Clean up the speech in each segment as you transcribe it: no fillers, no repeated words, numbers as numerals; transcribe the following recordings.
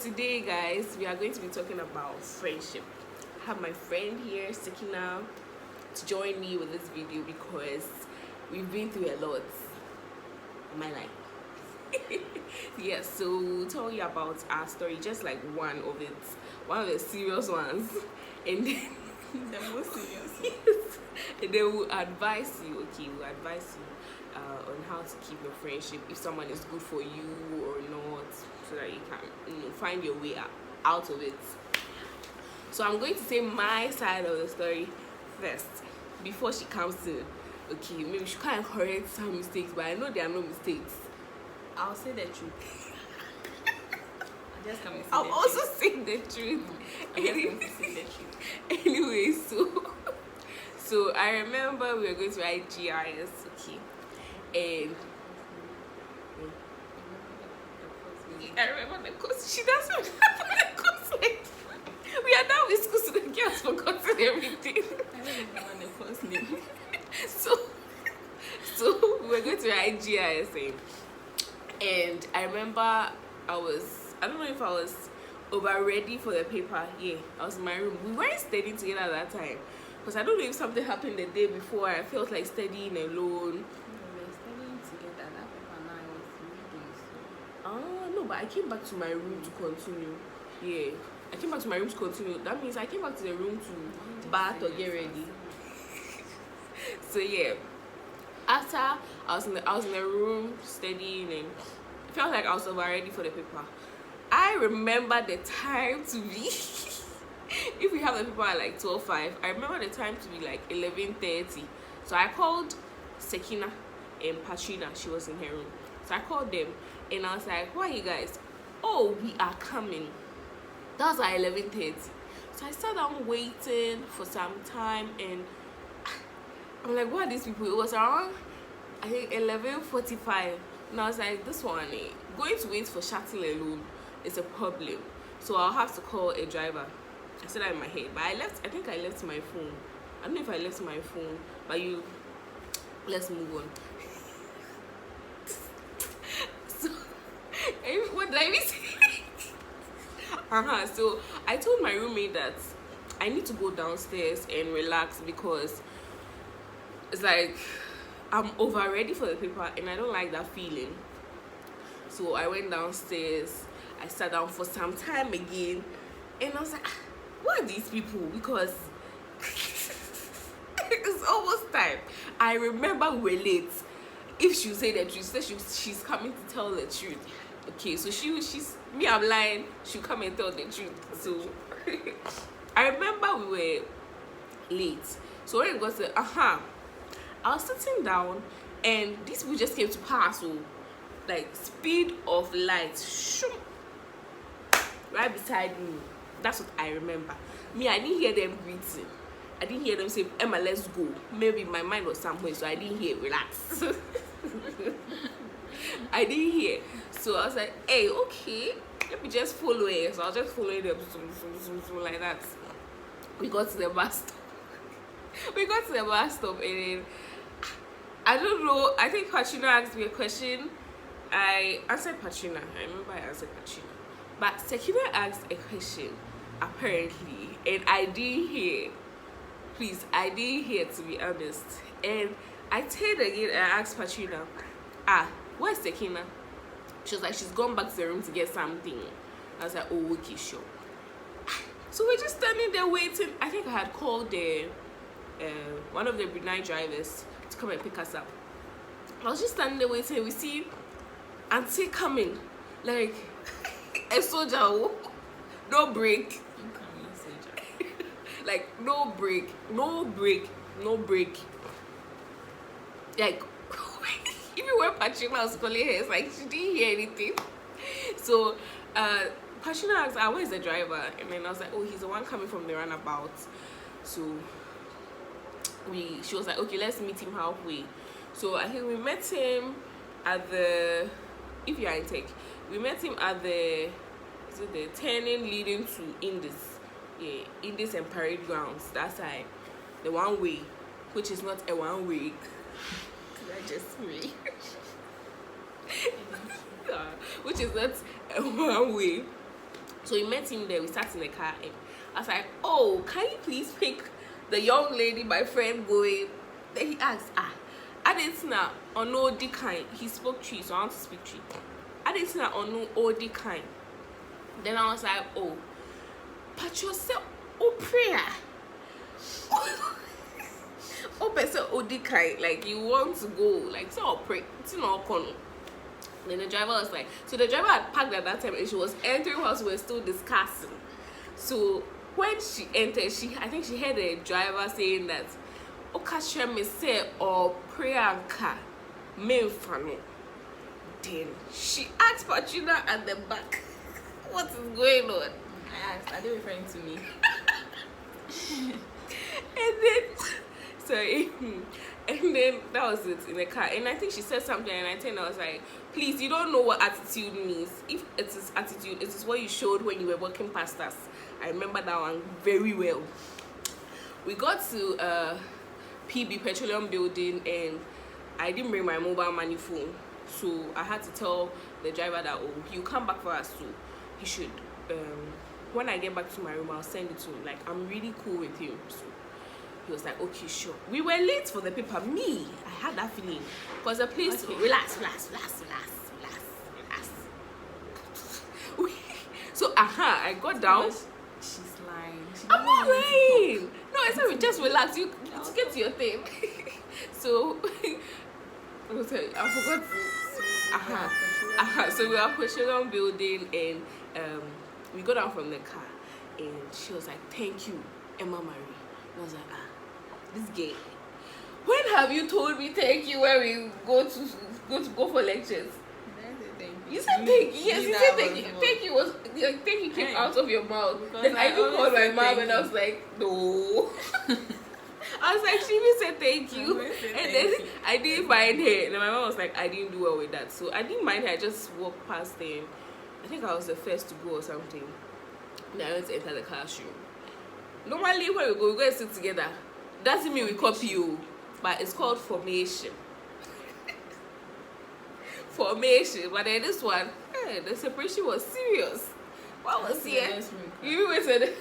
today, guys, we are going to be talking about friendship. I have my friend here, Sekina, to join me with this video because we've been through a lot in my life. Yes, so we'll tell you about our story, just like one of the serious ones, and then The most serious. yes, and then we'll advise you. Okay, we'll advise you on how to keep your friendship, if someone is good for you or not, so that you can find your way out of it. So I'm going to say my side of the story first before she comes to. Okay, maybe she can't correct some mistakes, but I know there are no mistakes. I'll say the truth. I just come and say I'll the also truth. say the truth. I just come to say the truth. Anyway, so I remember we were going to write GIS, okay, and I remember the course. She doesn't remember the course. Like, we are now in school, so the girl has forgotten everything. I don't even know the first name. So we were going to write GIS, and I remember I don't know if I was over ready for the paper. Yeah, I was in my room. We weren't studying together at that time because I don't know if something happened the day before. I felt like studying alone. We were studying together. That paper now I was reading. So. No, but I came back to my room to continue. Yeah, I came back to my room to continue. That means I came back to the room to bath or get ready. So yeah, after I was in the room studying, and I felt like I was over ready for the paper. I remember the time to be if we have the paper at like 12:05, I remember the time to be like 11:30. So I called Sekina and Patrina. She was in her room. So I called them and I was like, "Why are you guys?" "Oh, we are coming." That was at 11:30. So I sat down waiting for some time, and I'm like, "What are these people?" It was around, I think, 11:45. And I was like, this one, going to wait for shuttle alone is a problem. So I'll have to call a driver. I said that in my head. But I think I left my phone. I don't know if I left my phone, but let's move on. So, what did I miss? So I told my roommate that I need to go downstairs and relax because it's like I'm over ready for the paper and I don't like that feeling. So I went downstairs, I sat down for some time again, and I was like, what are these people? Because it's almost time. I remember we were late. If she would say the truth, she said she's coming to tell the truth. Okay, so she's me, I'm lying, she'll come and tell the truth. So I remember we were late. So when it got to I was sitting down and these people just came to pass. So like speed of light, shoom, right beside me. That's what I remember. Me, I didn't hear them greeting. I didn't hear them say, "Emma, let's go." Maybe my mind was somewhere, so I didn't hear relax. I didn't hear. So I was like, "Hey, okay, let me just follow it." So I was just following them like that. We got to the bus stop. And then I don't know, I think Patrina asked me a question. I answered Patrina. I remember I answered Patrina. But Sekina asked a question, apparently, and I didn't hear. Please, I didn't hear, to be honest. And I turned again and I asked Patrina, where's Sekina? She was like, she's gone back to the room to get something. I was like, oh, okay, sure. So we're just standing there waiting. I think I had called one of the night drivers to come and pick us up. I was just standing there waiting. We see Auntie coming, like a soldier. No break. Like no break. Like even when Patrina was calling her, it's like she didn't hear anything. So Patrina asked, where's the driver? And then I was like, oh, he's the one coming from the runabout. So she was like, okay, let's meet him halfway. So I think we met him at the, if you are in tech, we met him at the turning leading to Indus. Yeah, Indus and Parade Grounds. That's like the one way, which is not a one way. That's just me. Which is not a one way. So we met him there. We sat in the car, and I was like, "Oh, can you please pick the young lady my friend going?" Then he asked, I didn't know on no the kind. He spoke tree, so I want to speak tree. I didn't know on no OD kind. Then I was like, "Oh, but yourself, oh prayer." Oh, person OD kind, like you want to go, like so pray, it's not con. Then the driver was like, so the driver had parked at that time and she was entering whilst we were still discussing. So when she entered, I think she heard the driver saying that, "Okasha me say or prayer car, main funnel." Then she asked Patrina at the back, "What is going on?" I asked, are they referring to me? And then, sorry, and then that was it in the car. And I think she said something, and I was like, "Please, you don't know what attitude means. If it is attitude, it is what you showed when you were walking past us." I remember that one very well. We got to PB Petroleum Building, and I didn't bring my mobile money phone, so I had to tell the driver that, "Oh, you come back for us too. He should. When I get back to my room, I'll send it to him. Like, I'm really cool with him." So he was like, "Okay, sure." We were late for the paper. I had that feeling because the place. Okay. Relax. So I got down. She's lying. I'm not lying. No, I said just relax. You get to your thing. So I forgot to. So we were Petroleum Building, and we got down from the car, and she was like, "Thank you, Emma Marie." And I was like, this gay. When have you told me thank you when we go for lectures? You said thank you. Yes, you said thank you. Thank you came out of your mouth. Then I even called my mom and I was like, "No." I was like, "She even said thank you." And then I didn't mind her. And my mom was like, "I didn't do well with that." So I didn't mind her. I just walked past them. I think I was the first to go or something. Then I went to enter the classroom. Normally when we go and sit together. Doesn't mean we copy you, but it's called formation. Formation. But then this one, the separation was serious. What was here? You even said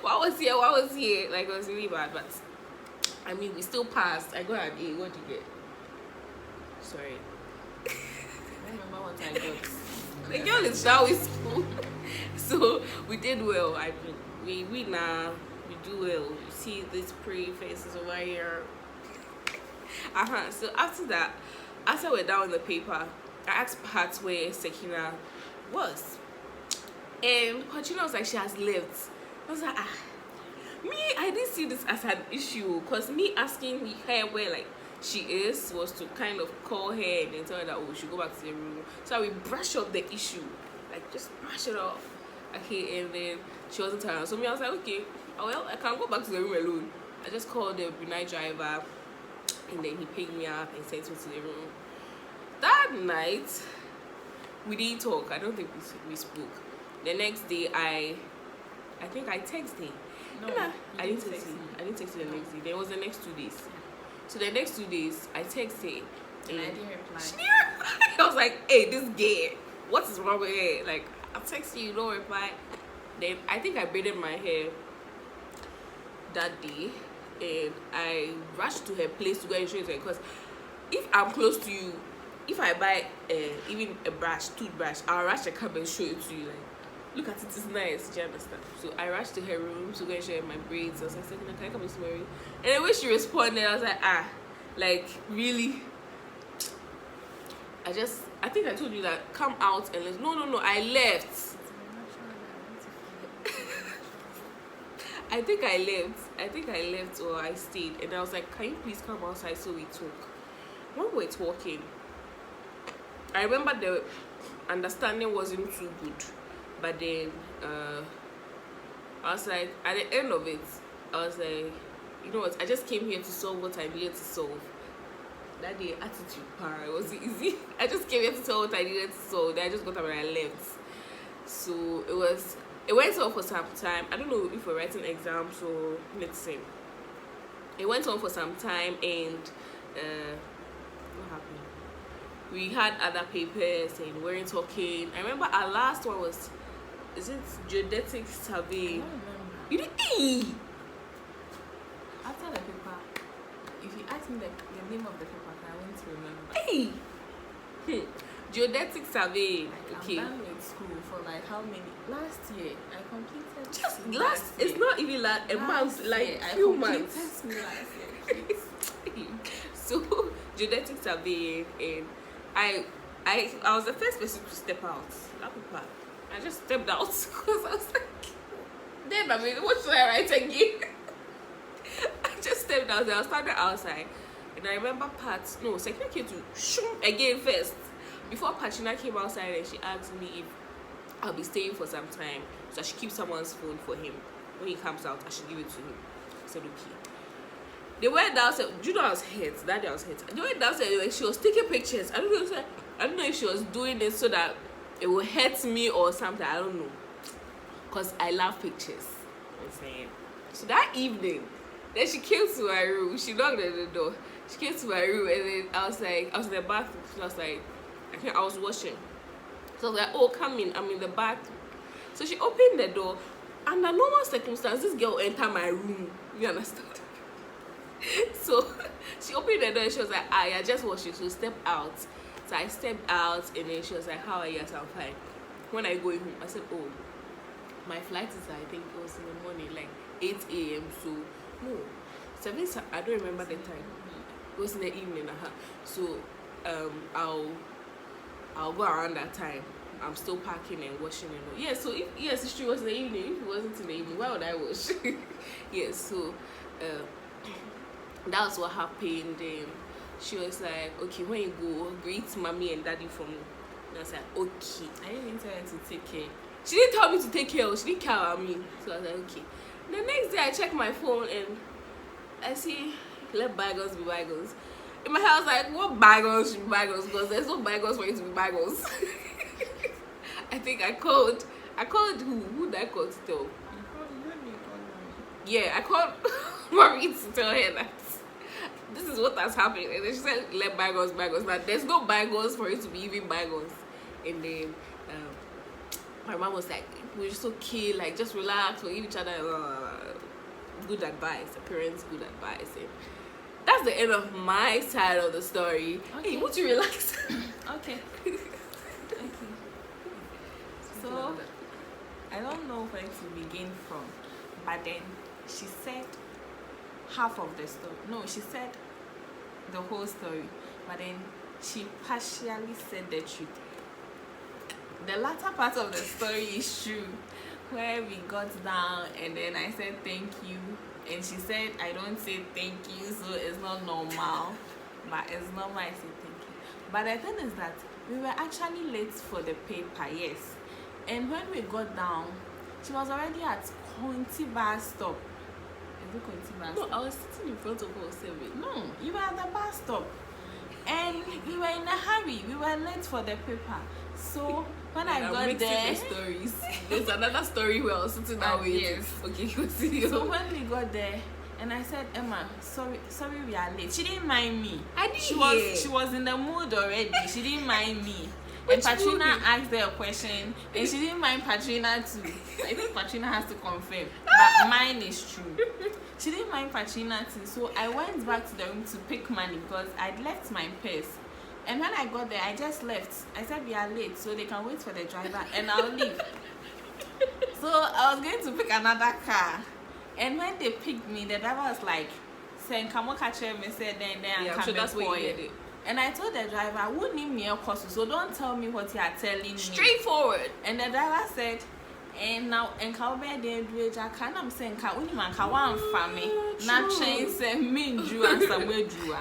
what was here? Like, it was really bad, but I mean, we still passed. I got an A. What did you get? Sorry. I remember what I got. The girl is now in school. So we did well. I mean, we now we do well. You see these pretty faces over here. So after that, after we're down on the paper, I asked Pat where Sekina was, and Patrina was like, she has left. I was like, me, I didn't see this as an issue, because me asking her where like she is was to kind of call her and then tell her that, oh, we should go back to the room. So we brush up the issue, like just brush it off. Okay, and then she wasn't tired. So me, I was like, okay, well, I can't go back to the room alone. I just called the night driver, and then he picked me up and sent me to the room. That night, we didn't talk. I don't think we spoke. The next day, I think I texted him. No, I didn't text him. I didn't text him the next day. There was the next 2 days. So the next 2 days, I texted him. And I didn't reply. She didn't reply. I was like, hey, this gay. What is wrong with her? Like, I'm texting you, don't reply. Then I think I braided my hair that day, and I rushed to her place to go and show it to her, because if I'm close to you, if I buy even a toothbrush, I'll rush to come and show it to you. Like, look at it, it's nice. Do you understand? So I rushed to her room to go and show her my braids. I was like, Sekina, can I come and see my room? And then when she responded, I was like, like, really? I think I told you that, come out and let's. No, I left. I think I left or I stayed, and I was like, can you please come outside so we talk? When we were talking, I remember the understanding wasn't too good, but then I was like, at the end of it, I was like, you know what, I just came here to solve what I'm here to solve. That day, attitude power, it wasn't easy. I just came here to solve what I needed to solve. Then I just got up and I left. So it went on for some time. I don't know if we're writing exams or medicine. It went on for some time, and what happened? We had other papers and we weren't talking. I remember our last one was is it geodetic I survey? don't remember. You did. Hey! After the paper, if you ask me the name of the paper, I won't remember. Hey! Geodetic survey. Like, Okay. I'm done with school for like how many? Last year, I completed. Just school last. It's year. not even like a month. Last Like year, few I completed months. school last year. So geodetic surveying, and I was the first person to step out. That paper, I just stepped out because I was like, then I mean, what should I write again? I just stepped out. I was standing outside, and I remember Sekina came to shoom again first before Patrina came outside, and she asked me if I'll be staying for some time, so I should keep someone's phone for him when he comes out. I should give it to him. I said okay. They went downstairs. Do you know I was hit? That day I was hit. They went downstairs. Like, she was taking pictures. I don't know if she was doing it so that it will hurt me or something. I don't know. Cause I love pictures. I'm saying. So that evening, then she came to my room. She knocked at the door. She came to my room, and then I was in the bathroom. She was like, I was washing. So I was like, oh, come in. I'm in the bathroom. So she opened the door. Under normal circumstances, this girl entered my room. You understand? So she opened the door and she was like, I just washing, so step out. So I stepped out, and then she was like, how are you? I said, I'm fine. When I go home, I said, oh, my flight is, I think it was in the morning, like 8 a.m. So no, 7, I don't remember the time. It was in the evening. So I'll go around that time. I'm still packing and washing and all. Yeah, so if it's true, it was in the evening. If it wasn't in the evening, why would I wash? Yeah, so that was what happened. She was like, okay, when you go, greet mommy and daddy for me. And I was like, okay. I didn't even tell her to take care. She didn't tell me to take care. She didn't care about me. So I was like, okay. The next day I checked my phone and I see, let bygones be bygones. In my head I was like, what bygones should be bygones? Because there's no bygones for it to be bygones. I think I called who? Who did I call to tell? Yeah, I called mommy to tell her that this is what has happened. And then she said, let bygones bygones. Now there's no bygones for it to be even bygones. And then my mom was like, we're just okay, like just relax, we'll give each other good advice, the parents good advice. And that's the end of my side of the story. Okay. Hey, would you relax? Okay. So I don't know where to begin from, but then she said half of the story. No, she said the whole story, but then she partially said the truth. The latter part of the story is true, where we got down and then I said thank you, and she said I don't say thank you, so it's not normal, but it's normal I say thank you. But the thing is that we were actually late for the paper, yes. And when we got down, she was already at Conti bus stop. Is it Conti bus stop? No, I was sitting in front of her 7. No, you were at the bus stop. And we were in a hurry. We were late for the paper. So when I got there, the stories. There's another story where I was sitting down with. Yes. Okay, continue. So when we got there, and I said, Emma, sorry, we are late. She didn't mind me. I didn't She was in the mood already. She didn't mind me. Which and Patrina movie? asked her a question, and she didn't mind Patrina too. I think Patrina has to confirm, but mine is true. She didn't mind Patrina too, so I went back to the room to pick money because I'd left my purse. And when I got there, I just left. I said we are late, so they can wait for the driver, and I'll leave. So I was going to pick another car, and when they picked me, the driver was like, "Saying, come on, catch him," and said, "Then yeah, I'm I'm sure that's for where you it." did it. And I told the driver, I wouldn't need me a course, so don't tell me what you are telling me. Straightforward. And the driver said, and now, and Kaube de Dweja, can I'm saying, Kauniman Kawan family, not change, say, me, Drew, and somewhere Drew.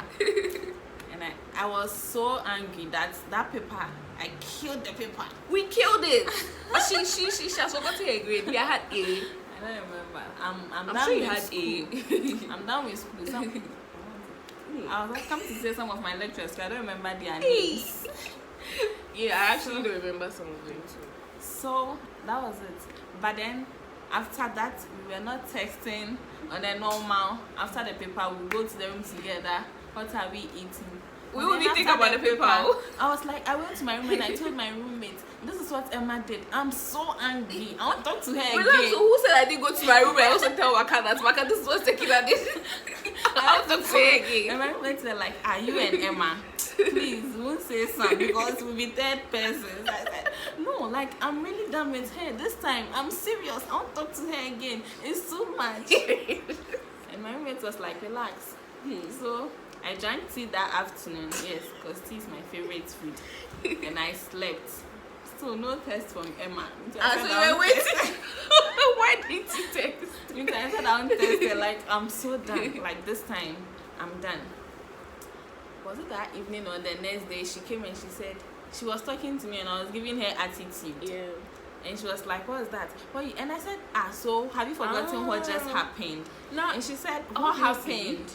And I was so angry that paper, I killed the paper. We killed it. she has forgotten her grade. We had A. I don't remember. I'm I'm done sure you with had school. A. I'm done with school. I was like, come to say some of my lectures, but I don't remember their Hey. names. Yeah, I actually don't remember some of them too. So that was it. But then after that, we were not texting on the normal. After the paper, we go to the room together. What are we eating? We And only then think after about the paper. I was like, I went to my room and I told my roommate, this is what Emma did. I'm so angry. I want to talk to her Relax, again. so who said I didn't go to my room? I also tell Waka that Waka, this is what Sekina did. I want to say again. And my roommates were like, are you and Emma? Please, won't say something because we'll be third persons. I said, no, like, I'm really done with her. This time, I'm serious. I want to talk to her again. It's too much. And my roommate was like, relax. So I drank tea that afternoon, yes, because tea is my favorite food. And I slept. So no text from Emma. So you were waiting. Why didn't you text? I said I won't text her, like, I'm so done. Like, this time, I'm done. Was it that evening or the next day? She came and she said, she was talking to me and I was giving her attitude. Yeah. And she was like, what is that? And I said, so have you forgotten what just happened? No. And she said, what happened?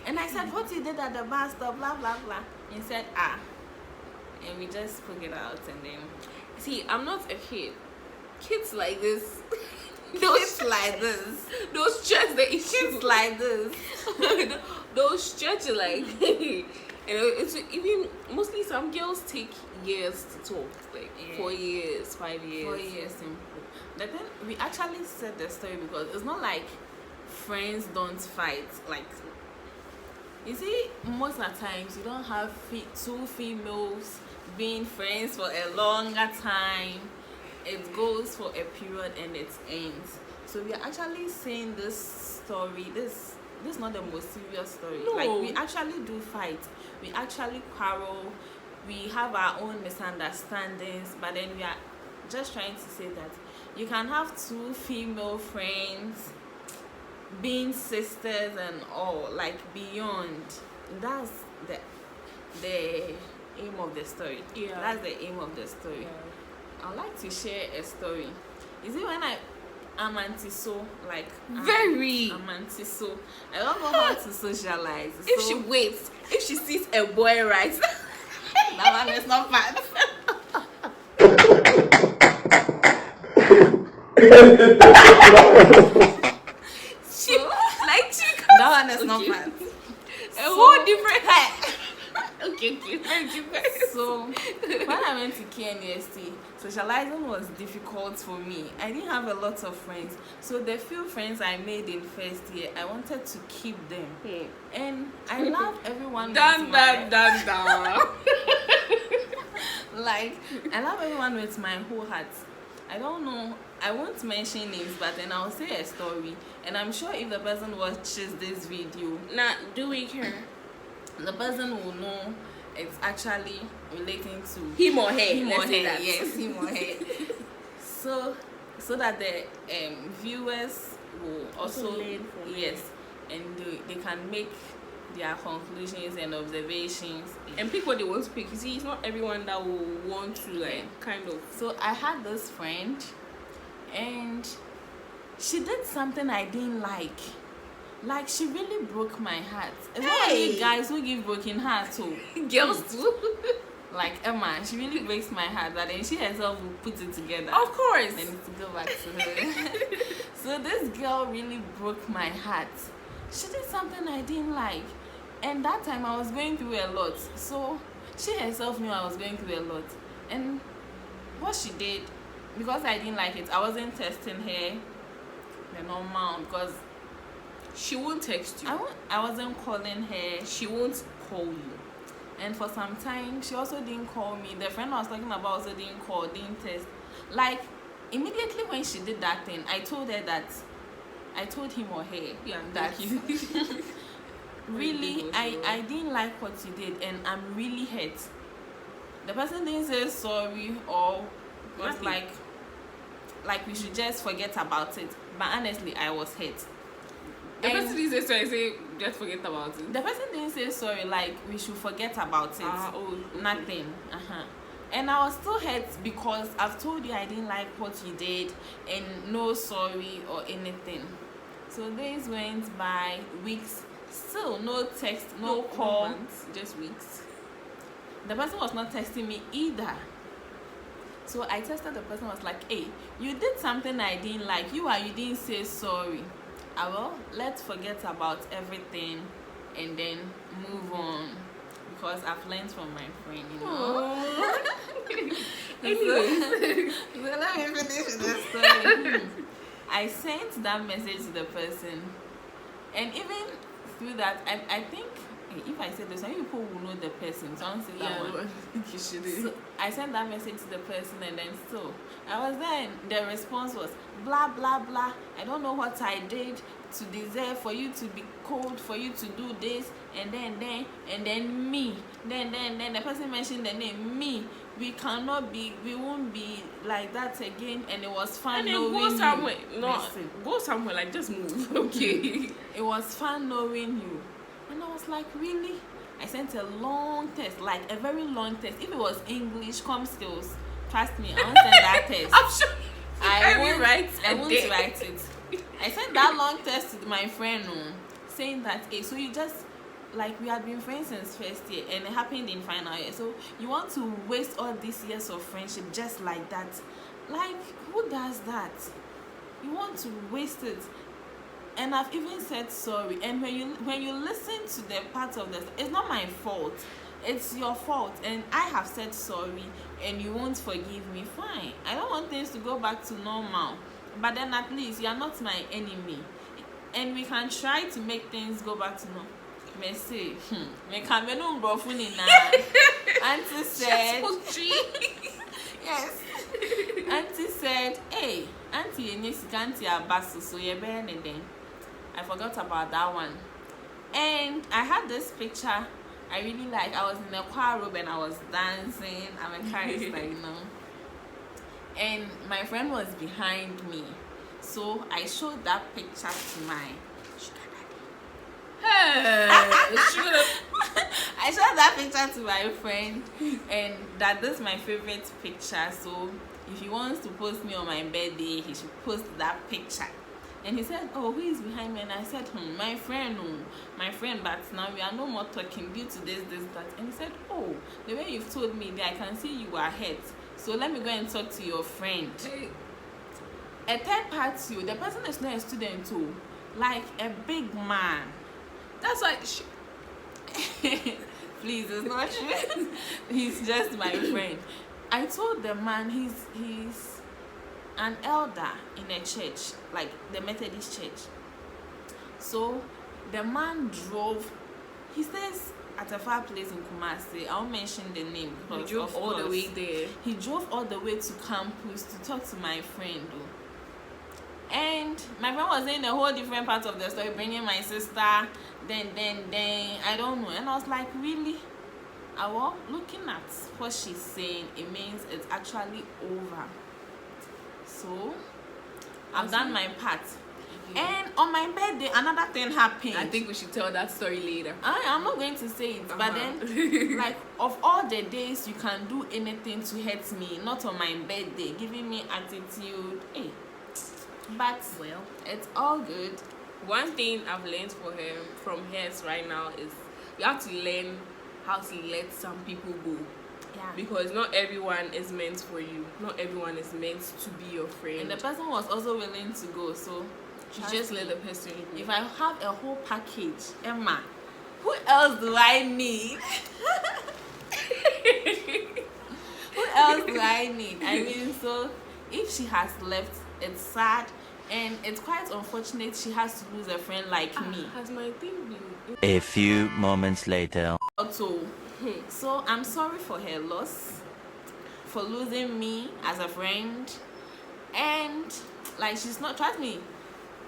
And I said, what you did at the bus stop, blah, blah, blah. And said, And we just spoke it out and then... See, I'm not a kid. Kids like this. Kids like this. Those stretch the issues. Kids like this. Those stretch like... it's even... Mostly some girls take years to talk. Like 4 years, 5 years. 4 years simple. But then we actually said the story because it's not like friends don't fight. Like, you see, most of the times you don't have two females being friends for a longer time. It goes for a period and it ends. So we are actually saying this story. This is not the most serious story. No. Like, we actually do fight. We actually quarrel. We have our own misunderstandings, but then we are just trying to say that you can have two female friends being sisters and all, like, beyond. That's the aim of the story. Yeah. That's the aim of the story. Yeah. I'd like to share a story. Is it when I'm anti-so, like, very I'm anti-so. I don't know how to socialize. If she sees a boy right that one is not bad. That one is not bad. A whole different height. Okay, very different. So when I went to KNST, socializing was difficult for me. I didn't have a lot of friends. So the few friends I made in first year, I wanted to keep them. And I love everyone. Dun. Like, I love everyone with my whole heart. I don't know, I won't mention names, but then I'll say a story. And I'm sure if the person watches this video, do we care? the person will know it's actually relating to him or her. Yes, him or her. So that the viewers will also learn from and they can make their conclusions and observations and pick what they want to pick. You see, it's not everyone that will want to kind of. So I had this friend and she did something I didn't like. Like, she really broke my heart. It's not only guys who give broken hearts too. Girls too. Like Emma, she really breaks my heart, but then she herself will put it together. Of course. I need to go back to her. So this girl really broke my heart. She did something I didn't like. And that time I was going through a lot. So she herself knew I was going through a lot. And what she did, because I didn't like it, I wasn't testing her the normal because she won't text you. I wasn't calling her. She won't call you. And for some time, she also didn't call me. The friend I was talking about also didn't call, didn't text. Like, immediately when she did that thing, I told her that, I told him or her that really, I didn't like what you did and I'm really hurt. The person didn't say sorry or was like we should just forget about it. But honestly, I was hurt. The person didn't say sorry, say just forget about it. The person didn't say sorry, like we should forget about it. Nothing. And I was still hurt because I've told you I didn't like what you did and no sorry or anything. So days went by, weeks, still no text, no call. Months, just weeks. The person was not texting me either. So I texted the person, was like, hey, you did something I didn't like. You didn't say sorry. Well, let's forget about everything and then move on. because I've learned from my friend, you know. Anyways. So let me finish the story. I sent that message to the person, and even through that, I think if I say this, some people will know the person, so I won't say that one. You should. So I sent that message to the person, and then so I was there, and the response was blah blah blah. I don't know what I did to deserve for you to be cold, for you to do this, and then me. Then the person mentioned the name me. We won't be like that again, and it was fun. And then knowing go somewhere. you. No, Listen. go somewhere. Like just move. Okay. It was fun knowing you. And I was like, really? I sent a long text, like a very long text. If it was English, com skills, trust me, I won't send that text. I'm sure. I won't write it. I sent that long text to my friend saying that, hey, so you just, like, we had been friends since first year and it happened in final year. So you want to waste all these years of friendship just like that? Like, who does that? You want to waste it. And I've even said sorry. And when you listen to the part of this, it's not my fault. It's your fault. And I have said sorry and you won't forgive me. Fine. I don't want things to go back to normal. But then at least you are not my enemy. And we can try to make things go back to normal. Messi. Auntie said yes. Auntie said, hey, Auntie Auntie Abasu, so you're better than them. I forgot about that one. And I had this picture I really like. I was in a choir robe and I was dancing. I'm a chorister, you know. And my friend was behind me. So I showed that picture to my sugar daddy. I showed that picture to my friend, and that this is my favorite picture. So if he wants to post me on my birthday, he should post that picture. And he said, oh, who is behind me? And I said, my friend, but now we are no more talking due to this, that. And he said, oh, the way you've told me that I can see you are hurt. So let me go and talk to your friend. Hey. A third party, the person is not a student too, like a big man. That's why. Please, it's not true. He's just my friend. I told the man he's an elder in a church, like the Methodist church. So the man drove. He stays at a far place in Kumasi. I won't mention the name. He drove all the way there. He drove all the way to campus to talk to my friend. And my friend was in a whole different part of the story, bringing my sister. Then I don't know. And I was like, really? Well, looking at what she's saying, it means it's actually over. So I've done my part. And on my birthday, another thing happened. I think we should tell that story later. I'm not going to say it, but then, like, of all the days you can do anything to hurt me, not on my birthday, giving me attitude. Hey. But well, it's all good. One thing I've learned from her right now is you have to learn how to let some people go. Yeah. Because not everyone is meant for you. Not everyone is meant to be your friend. And the person was also willing to go, so you just let the person go. If I have a whole package, Emma, who else do I need? Who else do I need? I mean, so if she has left, it's sad. And it's quite unfortunate she has to lose a friend like me. Has my thing been... A few moments later. So I'm sorry for her loss, for losing me as a friend. And like, she's not, trust me,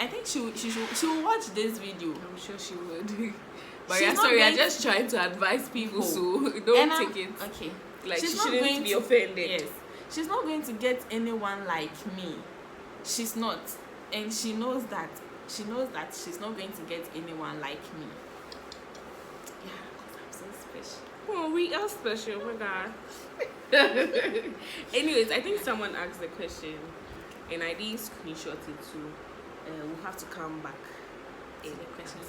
I think she will watch this video. I'm sure she would. But She's yeah, sorry, I'm going just trying to advise people, so don't take it. Okay. Like, She's she not shouldn't going be to- offended. Yes. She's not going to get anyone like me. She's not. And she knows that. She knows that she's not going to get anyone like me. Yeah, because I'm so special. Oh, we are special, oh my god. Anyways, I think someone asked the question and I didn't screenshot it too. We'll have to come back. The question